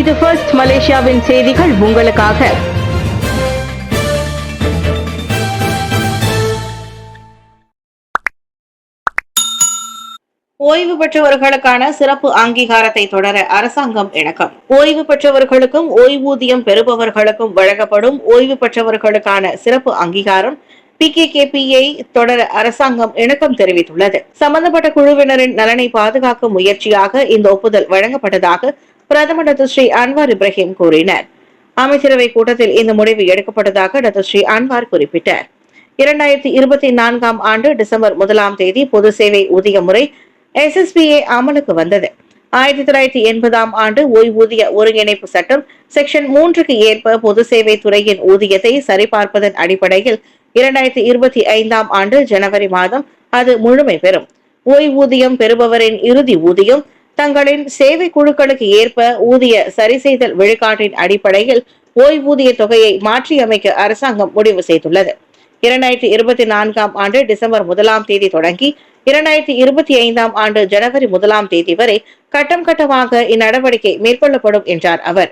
இது ஃபர்ஸ்ட் மலேசியாவின் செய்திகள் உங்களுக்காக. ஓய்வு பெற்றவர்களுக்கான சிறப்பு அங்கீகாரத்தை தொடர அரசாங்கம் இணக்கம். ஓய்வு பெற்றவர்களுக்கும் ஓய்வூதியம் பெறுபவர்களுக்கும் வழங்கப்படும் ஓய்வு பெற்றவர்களுக்கான சிறப்பு அங்கீகாரம் PKKP-யை தொடர அரசாங்கம் இணக்கம் தெரிவித்துள்ளது. சம்பந்தப்பட்ட குழுவினரின் நலனை பாதுகாக்கும் முயற்சியாக இந்த ஒப்புதல் வழங்கப்பட்டதாக பிரதமர் டாக்டர் ஸ்ரீ அன்வார் இப்ராஹிம் கூறினார். அமைச்சரவை கூட்டத்தில் இந்த முடிவு எடுக்கப்பட்டதாக டாக்டர் ஸ்ரீ அன்வார் குறிப்பிட்டார். 2024 ஆண்டு டிசம்பர் 1 பொது சேவை ஊதிய முறை SSPA அமலுக்கு வந்தது. 1980 ஆண்டு ஓய்வூதிய ஒருங்கிணைப்பு சட்டம் செக்ஷன் 3க்கு ஏற்ப பொது சேவை துறையின் ஊதியத்தை சரிபார்ப்பதன் அடிப்படையில் 2025 ஆண்டு ஜனவரி மாதம் அது முழுமை பெறும். ஓய்வூதியம் பெறுபவரின் இறுதி ஊதியம் தங்களின் சேவை குழுக்களுக்கு ஏற்ப ஊதிய சரிசெய்தல் விழுக்காட்டின் அடிப்படையில் ஓய்வூதிய தொகையை மாற்றியமைக்க அரசாங்கம் முடிவு செய்துள்ளது. 2024 ஆண்டு டிசம்பர் 1 தொடங்கி 2025 ஆண்டு ஜனவரி 1 வரை கட்டம் கட்டமாக இந்நடவடிக்கை மேற்கொள்ளப்படும் என்றார் அவர்.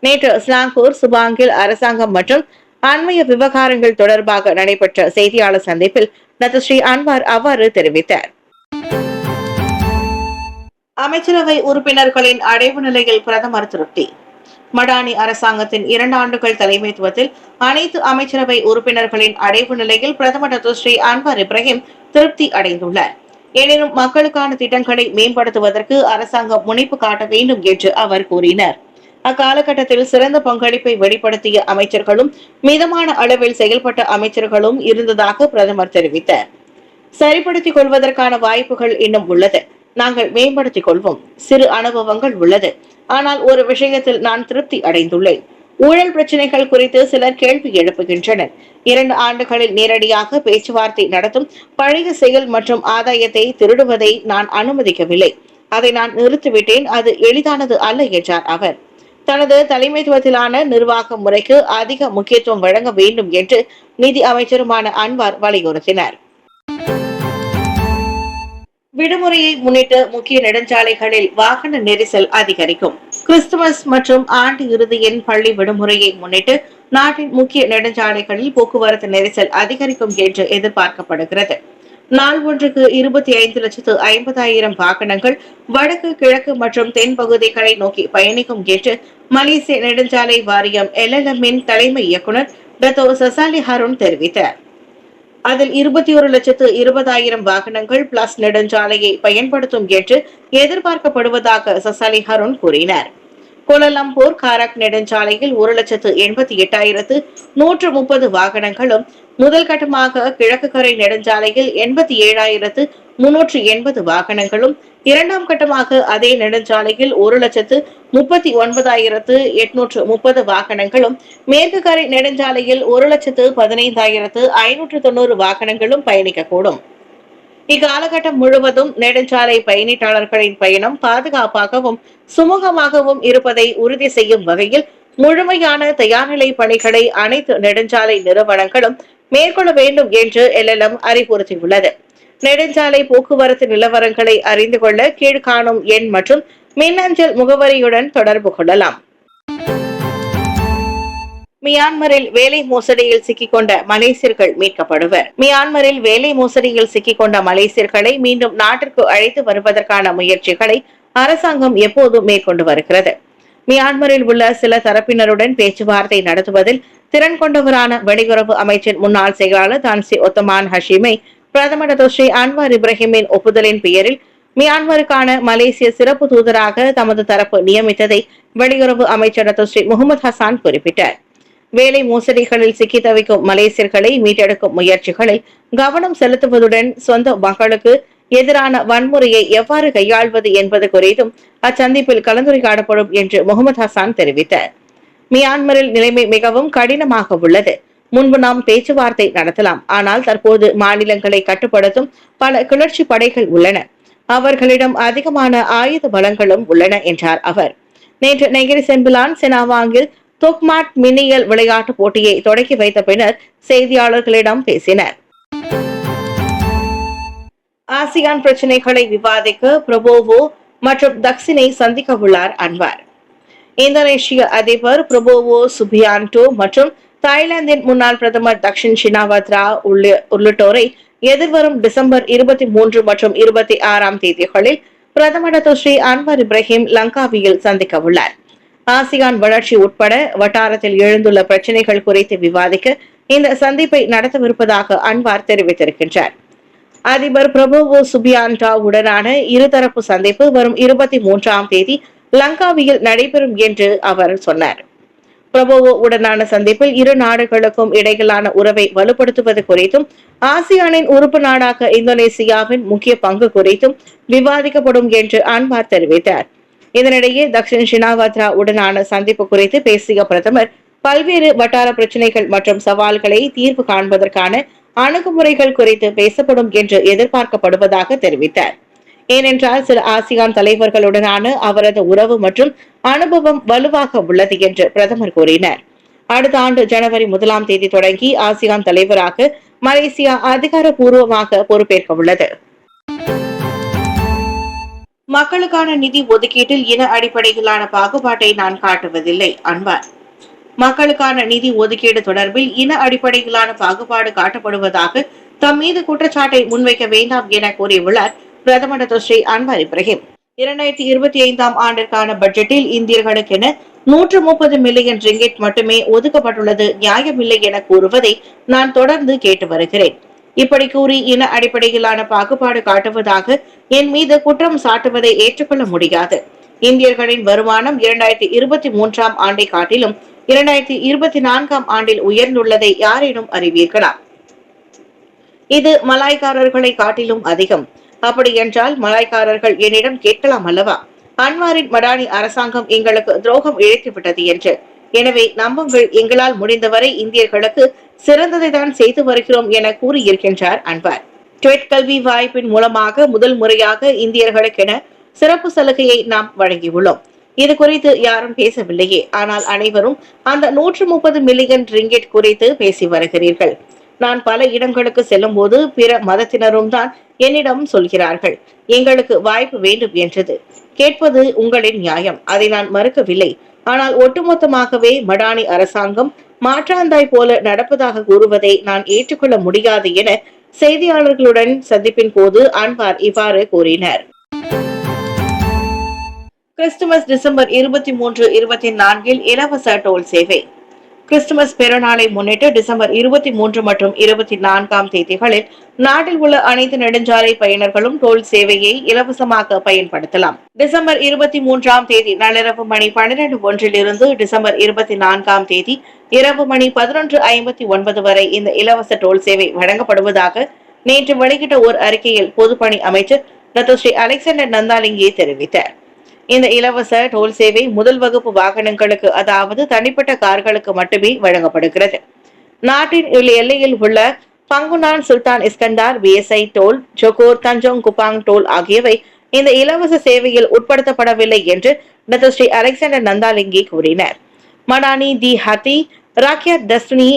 நேற்று ஸ்லாங்கூர் சுபாங்கில் அரசாங்கம் மற்றும் அண்மைய விவகாரங்கள் தொடர்பாக நடைபெற்ற செய்தியாளர் சந்திப்பில் டாக்டர் ஸ்ரீ அன்வார் அவ்வாறு தெரிவித்தார். அமைச்சரவை உறுப்பினர்களின் அடைவு நிலையில் பிரதமர் திருப்தி. மடானி அரசாங்கத்தின் 2 ஆண்டுகள் தலைமைத்துவத்தில் அனைத்து அமைச்சரவை உறுப்பினர்களின் அடைவு நிலையில் பிரதமர் டாக்டர் ஸ்ரீ அன்வார் இப்ராஹிம் திருப்தி அடைந்துள்ளார். எனினும் மக்களுக்கான திட்டங்களை மேம்படுத்துவதற்கு அரசாங்கம் முனைப்பு காட்ட வேண்டும் என்று அவர் கூறினார். அக்காலகட்டத்தில் சிறந்த பங்களிப்பை வெளிப்படுத்திய அமைச்சர்களும் மிதமான அளவில் செயல்பட்ட அமைச்சர்களும் இருந்ததாக பிரதமர் தெரிவித்தார். சரிப்படுத்திக் கொள்வதற்கான வாய்ப்புகள் இன்னும் உள்ளது. நாங்கள் மேம்படுத்திக் கொள்வோம். சிறு அனுபவங்கள் உள்ளது. ஆனால் ஒரு விஷயத்தில் நான் திருப்தி அடைந்துள்ளேன். ஊழல் பிரச்சனைகள் குறித்து சிலர் கேள்வி எழுப்புகின்றனர். 2 ஆண்டுகளில் நேரடியாக பேச்சுவார்த்தை நடத்தும் பழைய செயல் மற்றும் ஆதாயத்தை திருடுவதை நான் அனுமதிக்கவில்லை. அதை நான் நிறுத்திவிட்டேன். அது எளிதானது அல்ல என்றார் அவர். தனது தலைமைத்துவத்திலான நிர்வாக முறைக்கு அதிக முக்கியத்துவம் வழங்க வேண்டும் என்று நிதி அமைச்சருமான அன்வார் வலியுறுத்தினார். விடுமுறையை முன்னிட்டு முக்கிய நெடுஞ்சாலைகளில் வாகன நெரிசல் அதிகரிக்கும். கிறிஸ்துமஸ் மற்றும் ஆண்டு இறுதியின் பள்ளி விடுமுறையை முன்னிட்டு நாட்டின் முக்கிய நெடுஞ்சாலைகளில் போக்குவரத்து நெரிசல் அதிகரிக்கும் என்று எதிர்பார்க்கப்படுகிறது. நாள் ஒன்றுக்கு 25,50,000 வாகனங்கள் வடக்கு, கிழக்கு மற்றும் தென் பகுதிகளை நோக்கி பயணிக்கும் என்று மலேசிய நெடுஞ்சாலை வாரியம் LLM-இன் தலைமை இயக்குநர் டத்தோ சசாலி ஹருன் தெரிவித்தார். அதில் 21,20,000 வாகனங்கள் பிளஸ் நெடுஞ்சாலையை பயன்படுத்தும் என்று எதிர்பார்க்கப்படுவதாக சசாலி ஹருன் கூறினார். கோலாலம்பூர் காராக் நெடுஞ்சாலையில் 1,08,130 வாகனங்களும், முதல் கட்டமாக கிழக்கு கரை நெடுஞ்சாலையில் 87,380 வாகனங்களும், 2ஆம் கட்டமாக அதே நெடுஞ்சாலையில் 1,39,830 வாகனங்களும், மேற்கு கரை நெடுஞ்சாலையில் 1,15,590 வாகனங்களும் பயணிக்கக்கூடும். இக்காலகட்டம் முழுவதும் நெடுஞ்சாலை பயணீட்டாளர்களின் பயணம் பாதுகாப்பாகவும் சுமூகமாகவும் இருப்பதை உறுதி செய்யும் வகையில் முழுமையான தயார்நிலை பணிகளை அனைத்து நெடுஞ்சாலை நிறுவனங்களும் மேற்கொள்ள வேண்டும் என்று LLM அறிவுறுத்தியுள்ளது. நெடுஞ்சாலை போக்குவரத்து நிலவரங்களை அறிந்து கொள்ள கீழ்காணும் எண் மற்றும் மின்னஞ்சல் முகவரியுடன் தொடர்பு கொள்ளலாம். மியான்மரில் வேலை மோசடியில் சிக்கிக்கொண்ட மலேசியர்கள் மீட்கப்படுவர். மியான்மரில் வேலை மோசடியில் சிக்கிக்கொண்ட மலேசியர்களை மீண்டும் நாட்டிற்கு அழைத்து வருவதற்கான முயற்சிகளை அரசாங்கம் எப்போதும் மேற்கொண்டு வருகிறது. மியான்மரில் உள்ள சில தரப்பினருடன் பேச்சுவார்த்தை நடத்துவதில் திறன் கொண்டவரான வெளியுறவு அமைச்சின் முன்னாள் செயலாளர் தான்சி ஒத்தமான் ஹஷீமை பிரதமர் டாக்டர் ஸ்ரீ அன்வார் இப்ராஹிமின் ஒப்புதலின் பெயரில் மியான்மருக்கான மலேசிய சிறப்பு தூதராக தமது தரப்பு நியமித்ததை வெளியுறவு அமைச்சர் டாக்டர் ஸ்ரீ முகமது ஹசான் குறிப்பிட்டார். வேலை மோசடிகளில் சிக்கி தவிக்கும் மலேசியர்களை மீட்டெடுக்கும் முயற்சிகளில் கவனம் செலுத்துவதுடன் சொந்த மக்களுக்கு எதிரான வன்முறையை எவ்வாறு கையாள்வது என்பது குறித்தும் அச்சந்திப்பில் கலந்துரையாடப்படும் என்று முகமது ஹசான் தெரிவித்தார். மியான்மரில் நிலைமை மிகவும் கடினமாக உள்ளது. முன்பு நாம் பேச்சுவார்த்தை நடத்தலாம். ஆனால் தற்போது மாநிலங்களை கட்டுப்படுத்தும் பல கிளர்ச்சி படைகள் உள்ளன. அவர்களிடம் அதிகமான ஆயுத பலங்களும் உள்ளன என்றார் அவர். நேற்று நெகிரி செம்பிலான் செனாவாங்கில் தொக்மாட் மின்னியல் விளையாட்டு போட்டியை தொடக்கி வைத்த பின்னர் செய்தியாளர்களிடம் பேசினர். ஆசியான் பிரச்சினைகளை விவாதிக்க பிரபோவோ மற்றும் தக்சினை சந்திக்க உள்ளார் அன்வார். இந்தோனேஷிய அதிபர் பிரபோவோ சுபியான்டோ மற்றும் தாய்லாந்தின் முன்னாள் பிரதமர் தக்ஷின் ஷினாவாத்ரா உள்ளிட்டோரை எதிர்வரும் டிசம்பர் 23 மற்றும் 26 தேதிகளில் பிரதமர் ஸ்ரீ அன்வர் இப்ராஹிம் லங்காவியில் சந்திக்க உள்ளார். ஆசியான் வளர்ச்சி உட்பட வட்டாரத்தில் எழுந்துள்ள பிரச்சினைகள் குறித்து விவாதிக்க இந்த சந்திப்பை நடத்தவிருப்பதாக அன்வார் தெரிவித்திருக்கின்றார். அதிபர் பிரபோவோ சுபியான்டா உடனான இருதரப்பு சந்திப்பு வரும் 23ஆம் தேதி லங்காவியில் நடைபெறும் என்று அவர் சொன்னார். பிரபோவோ உடனான சந்திப்பில் இரு நாடுகளுக்கும் இடையிலான உறவை வலுப்படுத்துவது குறித்தும் ஆசியானின் உறுப்பு நாடாக இந்தோனேசியாவின் முக்கிய பங்கு குறித்தும் விவாதிக்கப்படும் என்று அன்வார் தெரிவித்தார். இதனிடையே தக்ஷின் ஷினாவாத்ரா உடனான சந்திப்பு குறித்து பேசிய பிரதமர் பல்வேறு வட்டார பிரச்சினைகள் மற்றும் சவால்களை தீர்வு காண்பதற்கான அணுகுமுறைகள் குறித்து பேசப்படும் என்று எதிர்பார்க்கப்படுவதாக தெரிவித்தார். ஏனென்றால் சில ஆசியான் தலைவர்களுடனான அவரது உறவு மற்றும் அனுபவம் வலுவாக உள்ளது என்று பிரதமர் கூறினார். அடுத்த ஆண்டு ஜனவரி 1ஆம் தேதி தொடங்கி ஆசியான் தலைவராக மலேசியா அதிகாரப்பூர்வமாக பொறுப்பேற்க உள்ளது. மக்களுக்கான நிதி ஒதுக்கீட்டில் இன அடிப்படையிலான பாகுபாட்டை நான் காட்டுவதில்லை. அன்வார் மக்களுக்கான நிதி ஒதுக்கீடு தொடர்பில் இன அடிப்படையிலான பாகுபாடு காட்டப்படுவதாக தம் மீது குற்றச்சாட்டை முன்வைக்க வேண்டாம் என கூறியுள்ளார் பிரதமர் ஸ்ரீ அன்வர் இப்ராஹிம். 2025ஆம் ஆண்டிற்கான பட்ஜெட்டில் இந்தியர்களுக்கென 130 மில்லியன் ரிங்கிட் மட்டுமே ஒதுக்கப்பட்டுள்ளது நியாயமில்லை என கூறுவதை நான் தொடர்ந்து கேட்டு வருகிறேன். இப்படி கூறி இன அடிப்படையிலான பாகுபாடு காட்டுவதாக என் மீது குற்றம் சாட்டுவதை ஏற்றுக்கொள்ள முடியாது. இந்தியர்களின் வருமானம் 2023ஆம் ஆண்டை காட்டிலும் 2024ஆம் ஆண்டில் உயர்ந்துள்ளதை யாரேனும் அறிவீர்களா? இது மலாய்க்காரர்களை காட்டிலும் அதிகம். அப்படி என்றால் மலாய்க்காரர்கள் என்னிடம் கேட்கலாம் அல்லவா? அன்வாரின் மடானி அரசாங்கம் எங்களுக்கு துரோகம் இழைத்துவிட்டது என்று. எனவே நம்புங்கள், எங்களால் முடிந்தவரை இந்தியர்களுக்கு சிறந்ததை தான் செய்து வருகிறோம் என கூறியிருக்கின்றார் அன்வார். ட்வெட் கல்வி வாய்ப்பின் மூலமாக முதல் முறையாக இந்தியர்களுக்கென சிறப்பு சலுகையை நாம் வழங்கியுள்ளோம். இது குறித்து யாரும் பேசவில்லையே. ஆனால் அனைவரும் அந்த 130 மில்லியன் ரிங்கிட் குறித்து பேசி வருகிறீர்கள். நான் பல இடங்களுக்கு செல்லும் போது பிற மதத்தினரும் தான் என்னிடம் சொல்கிறார்கள், எங்களுக்கு வாய்ப்பு வேண்டும் என்றது. கேட்பது உங்களின் நியாயம், அதை நான் மறுக்கவில்லை. ஆனால் ஒட்டுமொத்தமாகவே மடானி அரசாங்கம் மாற்றாந்தாய் போல நடப்பதாக கூறுவதை நான் ஏற்றுக்கொள்ள முடியாது என செய்தியாளர்களுடன் சந்திப்பின் போது அன்வார் இவ்வாறு கூறினார். கிறிஸ்துமஸ் டிசம்பர் 23, 24 இலவச டோல் சேவை. கிறிஸ்துமஸ் பெருநாளை முன்னிட்டு டிசம்பர் 23 மற்றும் 24ஆம் தேதிகளில் நாட்டில் உள்ள அனைத்து நெடுஞ்சாலை பயணர்களும் டோல் சேவையை இலவசமாக பயன்படுத்தலாம். டிசம்பர் 23ஆம் தேதி நள்ளிரவு மணி 12:01 டிசம்பர் 24ஆம் தேதி இரவு மணி 11:59 வரை இந்த இலவச டோல் சேவை வழங்கப்படுவதாக நேற்று வெளியிட்ட ஒரு அறிக்கையில் பொதுப்பணி அமைச்சர் டாக்டர் ஸ்ரீ அலெக்சாண்டர் நந்தாலிங்கே தெரிவித்தார். இந்த இலவச டோல் சேவை முதல் வகுப்பு வாகனங்களுக்கு, அதாவது தனிப்பட்ட கார்களுக்கு மட்டுமே வழங்கப்படுகிறது. நாட்டின் எல்லையில் உள்ள Bangunan, Sultan Iskandar, BSI toll, Johor, Tanjung Kupang toll ஆகியவை இந்த இலவச சேவையில் உட்படுத்தப்படவில்லை என்று டாக்டர் ஸ்ரீ அலெக்சாண்டர் நந்தாலிங்கே கூறினார். மடானி தி ஹத்தி ராக்கியாத் தஸ்னி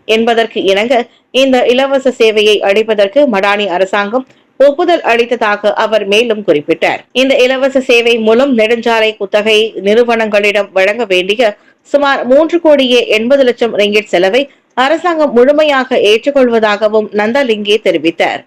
என்பதற்கு இணங்க இந்த இலவச சேவையை அளிப்பதற்கு மடானி அரசாங்கம் ஒப்புதல் அளித்ததாக அவர் மேலும் குறிப்பிட்டார். இந்த இலவச சேவை மூலம் நெடுஞ்சாலை குத்தகை நிறுவனங்களிடம் வழங்க வேண்டிய சுமார் 3,80,00,000 ரிங்கிட் செலவை அரசாங்கம் முழுமையாக ஏற்றுக்கொள்வதாகவும் நந்தாலிங்கே தெரிவித்தார்.